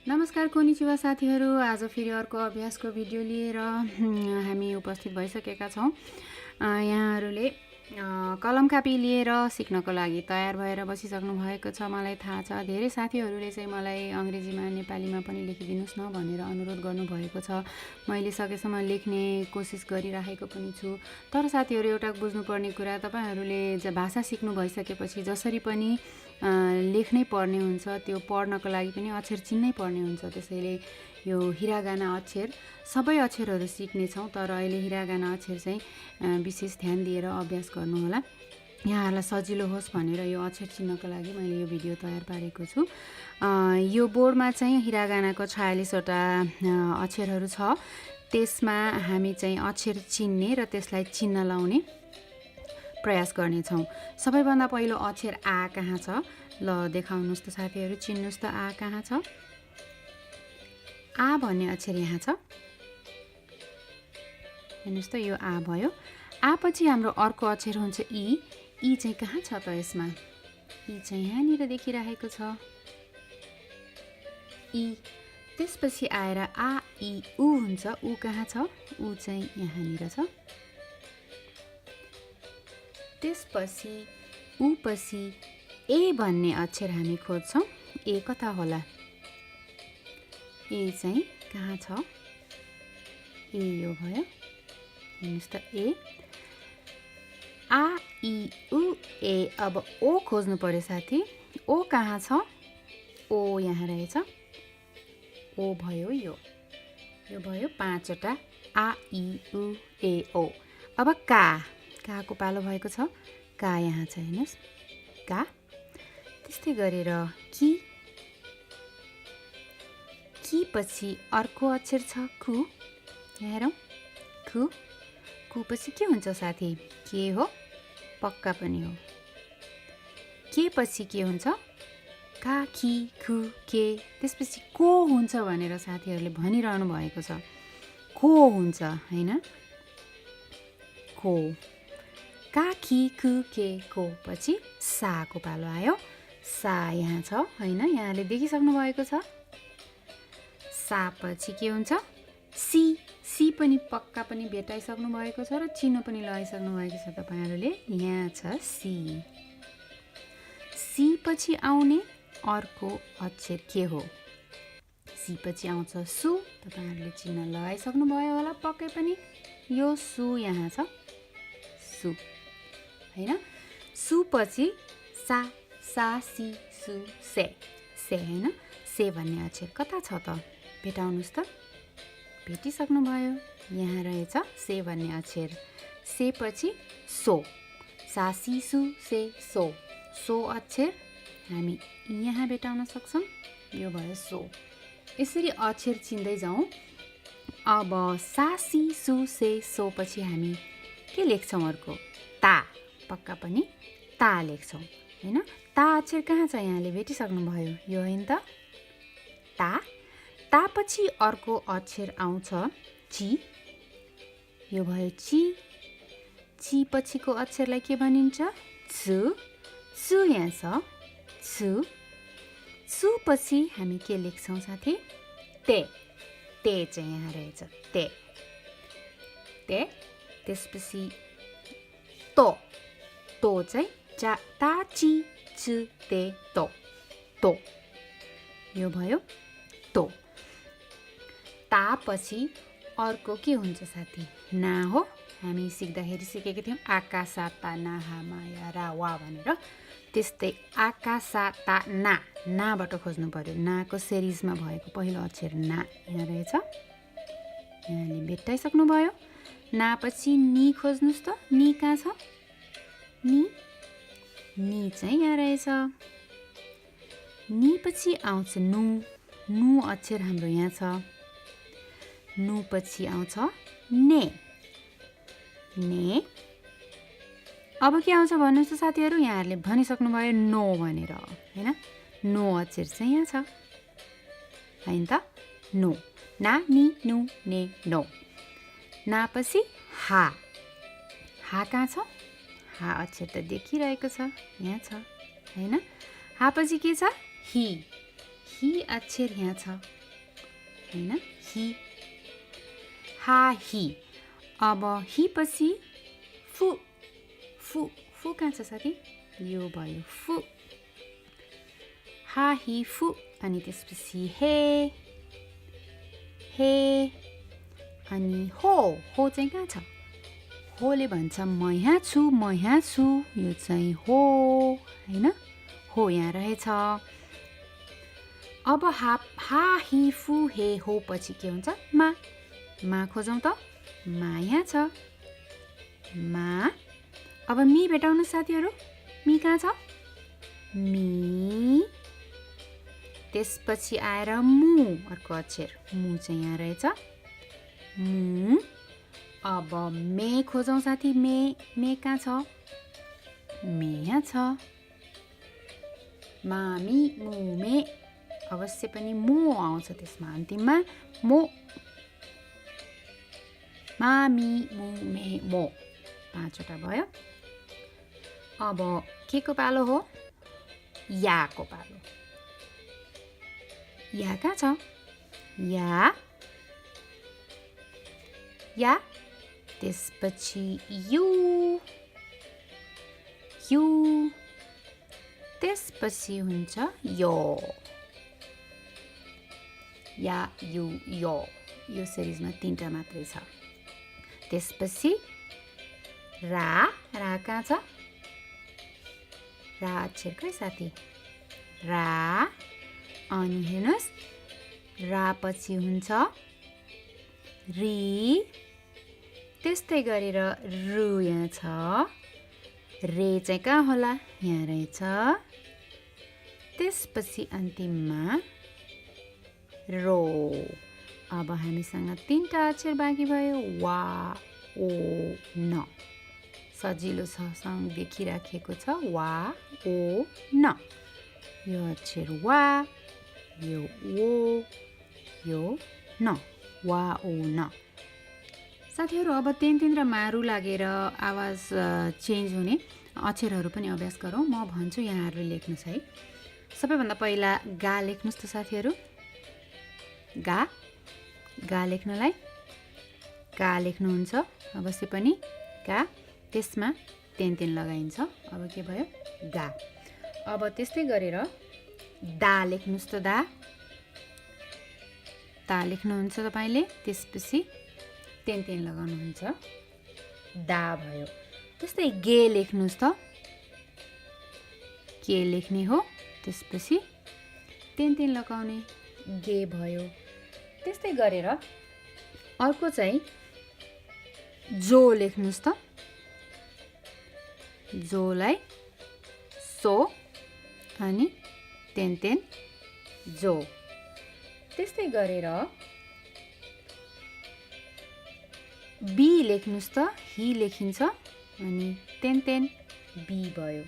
नमस्कार कोनिचिवा साथीहरू, आज फेरि अर्को अभ्यासको भिडियो लिएर हामी उपस्थित भइसकेका छौँ। यहाँहरूले कलम कापी लिएर सिक्नको लागि तयार भएर बसिसक्नु भएको छ। मलाई थाहा छ धेरै साथीहरूले चाहिँ मलाई अङ्ग्रेजीमा नेपालीमा पनि लेखिदिनुस् न भनेर अनुरोध गर्नुभएको छ। मैले सकेसम्म लेख्ने कोसिस गरिराखेको पनि छु। तर साथीहरू, एउटा बुझ्नुपर्ने कुरा, तपाईहरूले भाषा सिक्नु भइसकेपछि जसरी पनि लेख्नै पर्ने हुन्छ, त्यो पढ्नको लागि पनि अक्षर चिन्नै पर्ने हुन्छ। त्यसैले यो हिरागाना अक्षर सबै अक्षरहरू सिक्नेछौँ, तर अहिले हिरागाना अक्षर चाहिँ विशेष ध्यान दिएर अभ्यास गर्नुहोला। यहाँहरूलाई सजिलो होस् भनेर यो अक्षर चिन्नको लागि मैले यो भिडियो तयार पारेको छु। यो बोर्डमा चाहिँ हिरागानाको 46वटा अक्षरहरू छ। त्यसमा हामी चाहिँ अक्षर चिन्ने र त्यसलाई चिन्ह लाउने प्रयास गर्नेछौँ। सबैभन्दा पहिलो अक्षर आ कहाँ छ? ल देखाउनुहोस् त साथीहरू, चिन्नुहोस् त आ कहाँ छ? आ भन्ने अक्षर यहाँ छ। हेर्नुहोस् त, यो आ भयो। आ पछि हाम्रो अर्को अक्षर हुन्छ इ। इ चाहिँ कहाँ छ त? यसमा इ चाहिँ यहाँनिर देखिरहेको छ, इ। त्यसपछि आएर आ इ उ हुन्छ। उ कहाँ छ? उ चाहिँ यहाँनिर छ। त्यसपछि उ पछि ए भन्ने अक्षर हामी खोज्छौँ। ए कता होला? ए चाहिँ कहाँ छ? ए यो भयो। हेर्नुहोस् त, ए। आ इ उ ए। अब ओ खोज्नु पर्यो साथी। ओ कहाँ छ? ओ यहाँ रहेछ। ओ भयो यो भयो 5वटा। आ इ उ ए ओ। अब का। काको पालो भएको छ। का यहाँ छ, हेर्नुहोस्, का। त्यस्तै गरेर कि। कि पछि अर्को अक्षर छ कु। हेरौँ, कु। कु पछि के हुन्छ साथी? के हो? पक्का पनि हो। के पछि के हुन्छ? का, कि, खु, के। त्यसपछि को हुन्छ भनेर साथीहरूले भनिरहनु भएको छ। को हुन्छ, होइन? को। का, कि, खु, के, को पछि साको पालो आयो। सा यहाँ छ, होइन? यहाँले देखिसक्नु भएको छ। सा पछि के हुन्छ? सी। सी पनि पक्का पनि भेटाइसक्नु भएको छ र चिन्ह पनि लगाइसक्नु भएको छ तपाईँहरूले। यहाँ छ सी। सी पछि आउने अर्को अक्षर के हो? सी पछि आउँछ सु। तपाईँहरूले चिन्ह लगाइसक्नु भयो होला पक्कै पनि। यो सु यहाँ छ, सु, होइन? सु पछि सा। सा, सी, सु, से। से, होइन? से भन्ने अक्षर कता छ त? भेटाउनुहोस् त। भेटिसक्नु भयो। यहाँ रहेछ से भन्ने अक्षर। से पछि सो। सा, सी, सु, से, सो। सो अक्षर हामी यहाँ भेटाउन सक्छौँ। यो भयो सो। यसरी अक्षर चिन्दै जाउँ। अब सा, सी, सु, से, सो पछि हामी के लेख्छौँ? अर्को ता। पक्का पनि ता लेख्छौँ, होइन? ता अक्षर कहाँ छ? यहाँले भेटिसक्नु भयो। यो होइन त? ता। ता पछि अर्को अक्षर आउँछ ची। यो भयो ची। ची पछिको अक्षरलाई के भनिन्छ? छु। सु यहाँ छ, छु। सु पछि हामी के लेख्छौँ साथी? ते। ते चाहिँ यहाँ रहेछ, ते। ते। त्यसपछि तो। तो चाहिँ ता, ची, छु, ते, तो। तो। यो भयो तो। ता पछि अर्को के हुन्छ साथी? ना हो। हामी सिक्दाखेरि सिकेको थियौँ आका, सा, ता, ना, हा, माया, रा, वा भनेर। त्यस्तै आका, सा, ता, ना। नाबाट खोज्नु पर्यो। नाको सिरिजमा भएको पहिलो अक्षर ना यहाँ रहेछ। यहाँले भेट्टाइसक्नु भयो। ना पछि नि खोज्नुहोस् त। नि कहाँ छ? नि। नि चाहिँ यहाँ रहेछ। नि पछि आउँछ नु। नु अक्षर हाम्रो यहाँ छ। नु पछि आउँछ ने। ने। अब के आउँछ भन्नुहोस् त साथीहरू? यहाँहरूले भनिसक्नु भयो नो भनेर, होइन? नो अक्षर चाहिँ यहाँ छ, होइन त? नो। ना, नि, नु, ने, नो। ना पछि हा। हा कहाँ छ? हा अक्षर त देखिरहेको छ, यहाँ छ, होइन? हा पछि के छ? हि। हि हि अक्षर यहाँ छ हैन हि हा हि अब हि पछि फु फु फु कहाँ छ साथी यो भयो फु हा हि फु अनि त्यसपछि हे अनि हो चाहिँ कहाँ छ होले भन्छ म यहाँ छु यो चाहिँ हो हैन हो यहाँ रहेछ अब हा हि फु हे हो पछि के हुन्छ मा खोजौँ त मा यहाँ छ मा अब मी भेटाउनु साथीहरू मी कहाँ छ मी त्यसपछि आएर मु अर्को अक्षर मु चाहिँ यहाँ रहेछ मु अब मे खोजौँ साथी मे कहाँ छ मे यहाँ छ मामी मुमे अवश्य पनि मो आउँछ त्यसमा अन्तिममा मो मामी मुमे मो 5 वटा भयो अब के को पालो हो याको पालो या कहाँ छ या त्यसपछि यु त्यसपछि हुन्छ यो या यु यो सिरिजमा 3टा मात्रै छ त्यसपछि रा कहाँ छ रा अक्षर खै साथी रा अनि हेर्नुहोस् रा पछि हुन्छ री त्यस्तै गरेर रु यहाँ छ रे चाहिँ कहाँ होला यहाँ रहेछ त्यसपछि अन्तिममा रो अब हामीसँग 3टा अक्षर बाँकी भयो वा ओ न सजिलोसँग देखिराखेको छ वा ओ न यो अक्षर वा यो ओ यो न वा ओ न साथीहरू अब तेन र मारु लागेर आवाज चेन्ज हुने अक्षरहरू पनि अभ्यास गरौँ म भन्छु यहाँहरूले लेख्नुहोस् है सबैभन्दा पहिला गा लेख्नुहोस् त साथीहरू गा लेख्नलाई गा लेख्नुहुन्छ अवश्य पनि गा त्यसमा तेन लगाइन्छ अब के भयो गा अब त्यस्तै गरेर दा लेख्नुहोस् त दा लेख्नुहुन्छ तपाईले त्यसपछि तेन लगाउनुहुन्छ दा भयो त्यस्तै गे लेख्नुहोस् त के लेख्ने हो त्यसपछि तेन लगाउने गे भयो त्यस्तै गरेर अर्को चाहिँ जो लेख्नुहोस् त जोलाई सो अनि तेन जो त्यस्तै गरेर बी लेख्नुहोस् त हि लेखिन्छ अनि तेन बी भयो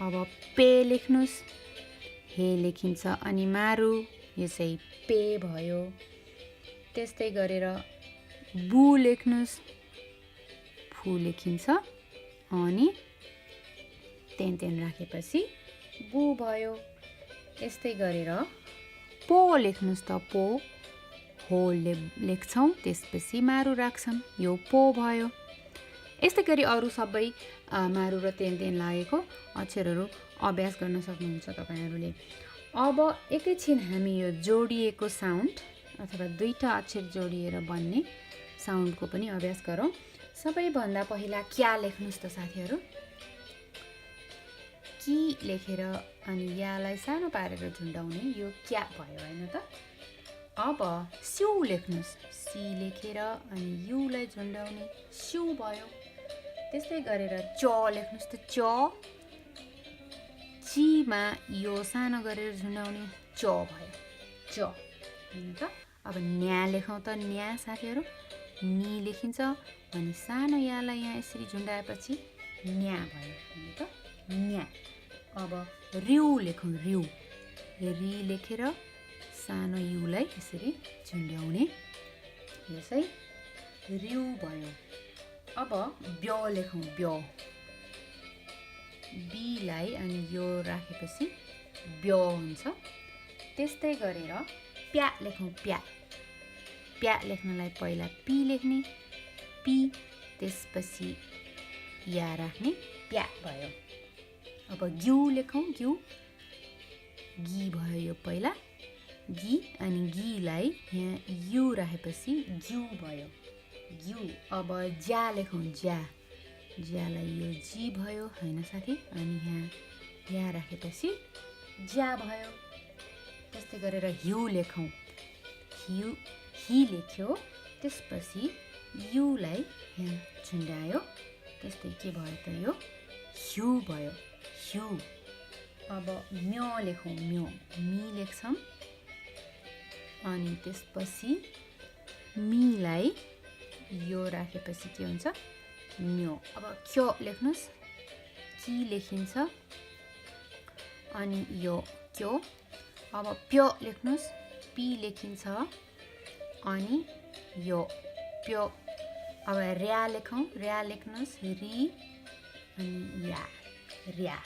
अब पे लेख्नुहोस् हे लेखिन्छ अनि मारु यो चाहिँ पे भयो त्यस्तै गरेर बु लेख्नुहोस् फु लेखिन्छ अनि तेन राखेपछि बु भयो यस्तै गरेर पो लेख्नुहोस् त पो हो लेख्छौँ त्यसपछि मारु राख्छौँ यो पो भयो यस्तै गरी अरू सबै मारु र तेन लागेको अक्षरहरू अभ्यास गर्न सक्नुहुन्छ तपाईहरूले अब एकैछिन हामी यो जोडिएको साउन्ड अथवा 2टा अक्षर जोडिएर बन्ने साउन्डको पनि अभ्यास गरौँ सबैभन्दा पहिला क्या लेख्नुहोस् त साथीहरू कि लेखेर अनि यालाई सानो पारेर झुन्डाउने यो क्या भयो हैन त अब स्यु लेख्नुहोस् सी लेखेर अनि युलाई झुन्डाउने स्यु भयो त्यस्तै गरेर च लेख्नुहोस् त च चीमा यो सानो गरेर झुन्डाउने च भयो च हैन त अब न्या लेखौँ त न्या साथीहरू नि लेखिन्छ अनि सानो यालाई यहाँ यसरी झुन्डाएपछि न्या भयो हैन त न्या अब रिउ लेखौँ रिउ रि लेखेर सानो युलाई यसरी झुन्ड्याउने यो चाहिँ रिउ भयो अब ब्य लेखौँ ब्य बीलाई अनि यो राखेपछि ब्य हुन्छ त्यस्तै गरेर प्या लेखौँ प्या प्या लेख्नलाई पहिला पी लेख्ने पी त्यसपछि या राख्ने प्या भयो। अब ग्यु लेखौँ ग्यु गी भयो यो पहिला गी अनि गीलाई यहाँ यु राखेपछि ग्यु भयो ग्यु। अब ज्या लेखौँ ज्या ज्यालाई यो जी भयो हैन साथी अनि यहाँ या राखेपछि ज्या भयो। त्यस्तै गरेर हिउ लेखौँ हिउ हि लेख्यो त्यसपछि युलाई यहाँ झुन्डायो त्यस्तै के भयो त यो हिउ भयो हिउ। अब म्यो लेखौँ म्यो मी लेख्छौँ अनि त्यसपछि मीलाई यो राखेपछि के हुन्छ म्यो। अब क्यो लेख्नुस् कि लेखिन्छ अनि यो क्यो। अब प्यो लेख्नुस् पी लेखिन्छ अनि यो प्यो। अब र्या लेखौँ र्या लेख्नुस् रि अनि या र्या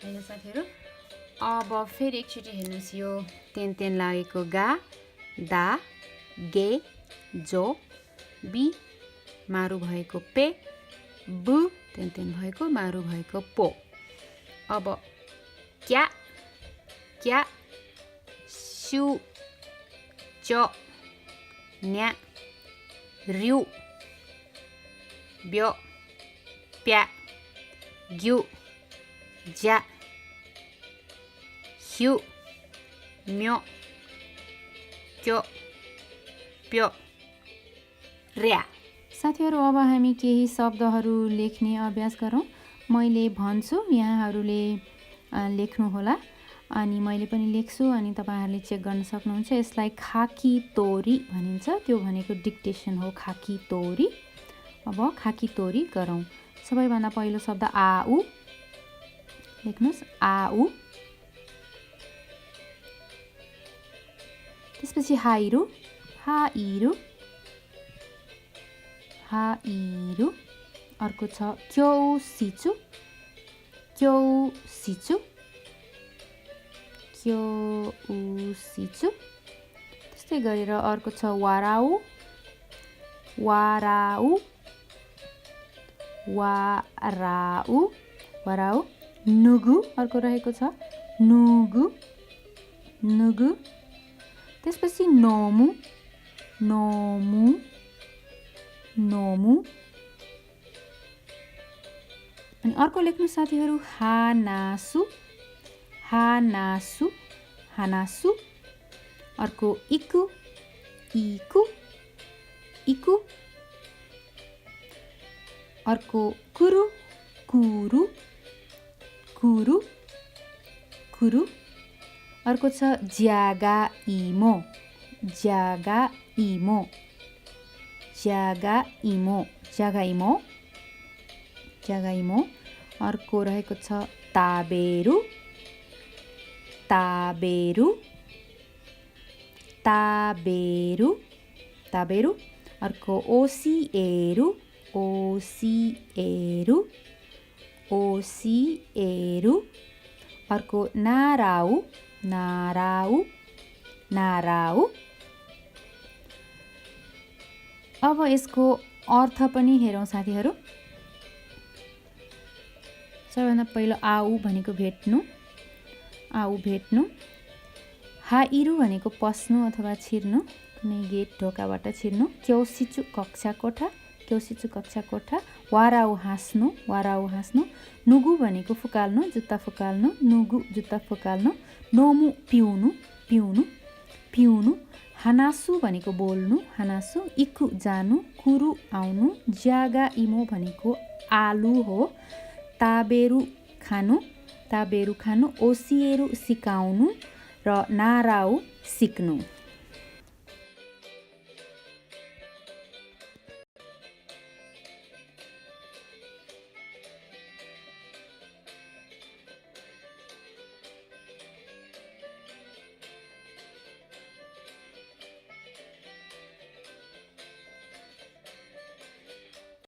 हैन साथीहरु। अब फेरि एकचोटि हेर्नुस् यो तेन तेन लागेको गा दा गे जो बी मारु भएको पे बु तेन तेन भएको मारु भएको पो। अब क्या क्या स्यु चो न्या रिउ ब्यो प्या ग्यु ज्या हिउ म्यो क्यो प्यो र्या। साथीहरु अब हामी केही शब्दहरू लेख्ने अभ्यास गरौँ। मैले भन्छु यहाँहरूले लेख्नु होला अनि मैले पनि लेख्छु अनि तपाईहरुले चेक गर्न सक्नुहुन्छ। यसलाई खाकी तोरी भनिन्छ त्यो भनेको डिक्टेसन हो खाकी तोरी। अब खाकी तोरी गरौँ। सबैभन्दा पहिलो शब्द आउ लेख्नुस् आउ त्यसपछि हाइरु हाइरु हाइरु। अर्को छ क्यौ सिचु क्यौ सिचु क्यौ सिचु। त्यस्तै गरेर अर्को छ वाराउ वाराउ वाराउ वाराउ। नुगु अर्को रहेको छ नुगु नुगु। त्यसपछि नोमु नोमु नोमु। अनि अर्को लेख्नु साथीहरु हानासु हानासु हानासु। अर्को इकु इकु इकु। अर्को कुरु कुरु कुरु कुरु। अर्को छ ज्यागा इमो ज्यागा इमो ज्यागा इमो ज्यागा इमो ज्यागा इमो। अर्को रहेको छ ताबेरु ताबेरु ताबेरु ताबेरु। अर्को ओसिएरु ओसिएरु ओसिएरु। अर्को नाराउ नाराउ नाराउ। अब यसको अर्थ पनि हेरौँ साथीहरु। सबैभन्दा पहिलो आउ भनेको भेट्नु आउ भेट्नु। हाइरु भनेको पस्नु अथवा छिर्नु कुनै गेट ढोकाबाट छिर्नु। क्यौसिचु कक्षा कोठा क्यौसिचु कक्षा कोठा। वाराउ हाँस्नु वाराउ हाँस्नु। नुगु भनेको फुकाल्नु जुत्ता फुकाल्नु नुगु जुत्ता फुकाल्नु। नोमु पिउनु पिउनु पिउनु। हानासु भनेको बोल्नु हानासु। इकु जानु कुरु आउनु। ज्यागा इमो भनेको आलु हो। ताबेरु खानु ताबेरु खानु। ओसिएरु सिकाउनु र नाराउ सिक्नु।